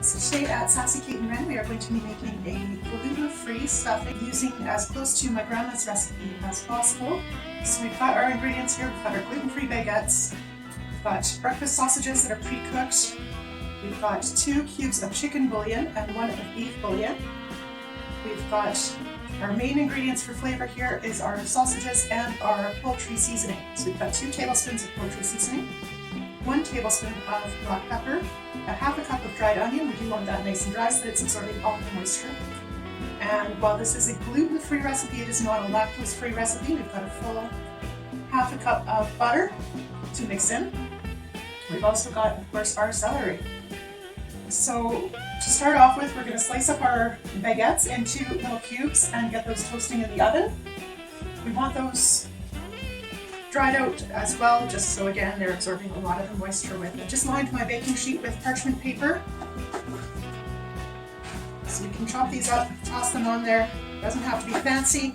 So today at Sassy Kate and Ren we are going to be making a gluten-free stuffing using as close to my grandma's recipe as possible. So we've got our ingredients here. We've got our gluten-free baguettes, we've got breakfast sausages that are pre-cooked, we've got 2 cubes of chicken bouillon and 1 of beef bouillon. We've got our main ingredients for flavor here is our sausages and our poultry seasoning. So we've got 2 tablespoons of poultry seasoning, 1 tablespoon of black pepper, a half a cup of dried onion. We do want that nice and dry so that it's absorbing all the moisture. And while this is a gluten-free recipe, it is not a lactose-free recipe. We've got a full half a cup of butter to mix in. We've also got, of course, our celery. So to start off with, we're going to slice up our baguettes into little cubes and get those toasting in the oven. We want those dried out as well, just so again they're absorbing a lot of the moisture with it. Just lined my baking sheet with parchment paper. So you can chop these up, toss them on there. Doesn't have to be fancy.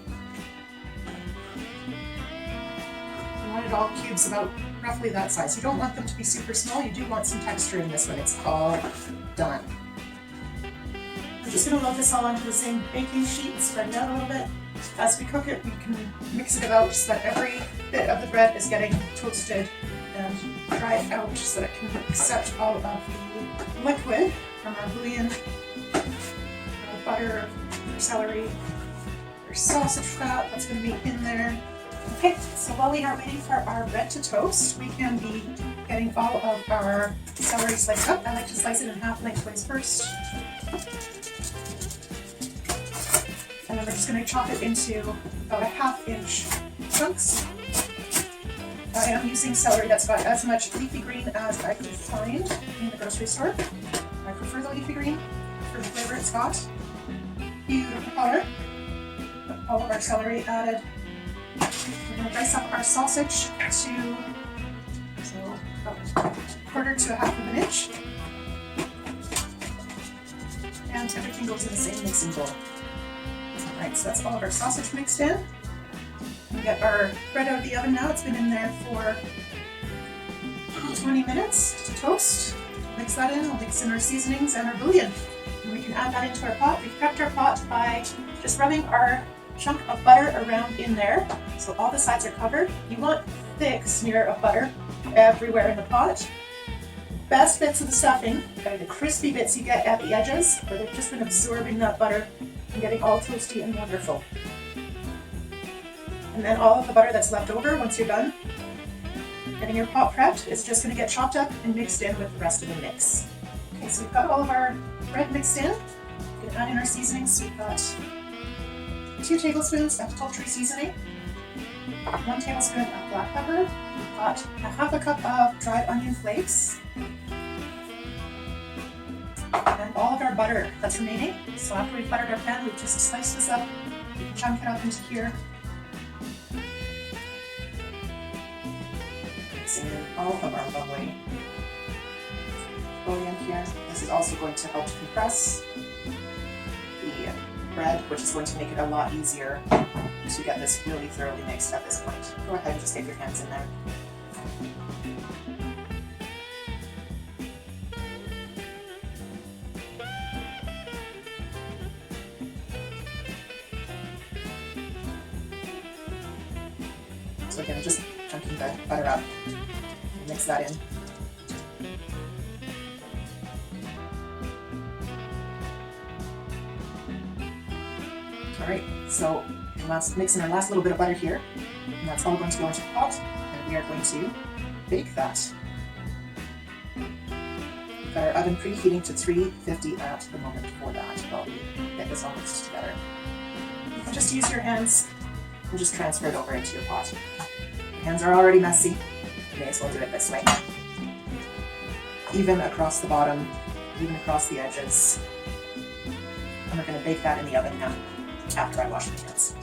You want it all cubes about roughly that size. You don't want them to be super small. You do want some texture in this when it's all done. I'm just going to load this all onto the same baking sheet, spread it out a little bit. As we cook it, we can mix it about so that every bit of the bread is getting toasted and dried out so that it can accept all of the liquid from our bouillon, our butter, our celery, our sausage fat that's going to be in there. Okay, so while we are waiting for our bread to toast, we can be getting all of our celery sliced up. I like to slice it in half lengthways first. And then we're just going to chop it into about a ½ inch chunks. I am using celery that's got as much leafy green as I could find in the grocery store. I prefer the leafy green for the flavor it's got. Beautiful color. All of our celery added. We're going to dice up our sausage to about a quarter to a ½ inch. And everything goes in the same mixing bowl. Alright, so that's all of our sausage mixed in. We get our bread out of the oven now. It's been in there for 20 minutes to toast. Mix that in. We'll mix in our seasonings and our bouillon. And we can add that into our pot. We've prepped our pot by just rubbing our chunk of butter around in there so all the sides are covered. You want thick smear of butter everywhere in the pot. Best bits of the stuffing are the crispy bits you get at the edges where they've just been absorbing that butter and getting all toasty and wonderful. And then all of the butter that's left over once you're done getting your pot prepped is just going to get chopped up and mixed in with the rest of the mix. Okay, so we've got all of our bread mixed in. We can add in our seasonings. So we've got 2 tablespoons of poultry seasoning, 1 tablespoon of black pepper, we've got a ½ cup of dried onion flakes, and all of our butter that's remaining. So after we've buttered our pan, we've just sliced this up, we can chunk it up into here, mixing in all of our lovely bouillon here. This is also going to help compress the bread, which is going to make it a lot easier to get this really thoroughly mixed at this point. Go ahead and just get your hands in there. So again, just chunking the butter up, mix that in. Alright, so mix in our last little bit of butter here, and that's all going to go into the pot, and we are going to bake that. We've got our oven preheating to 350 at the moment for that while we get this all mixed together. You can just use your hands and just transfer it over into your pot. Your hands are already messy, you may as well do it this way. Even across the bottom, even across the edges. And we're going to bake that in the oven now, after I wash my hands.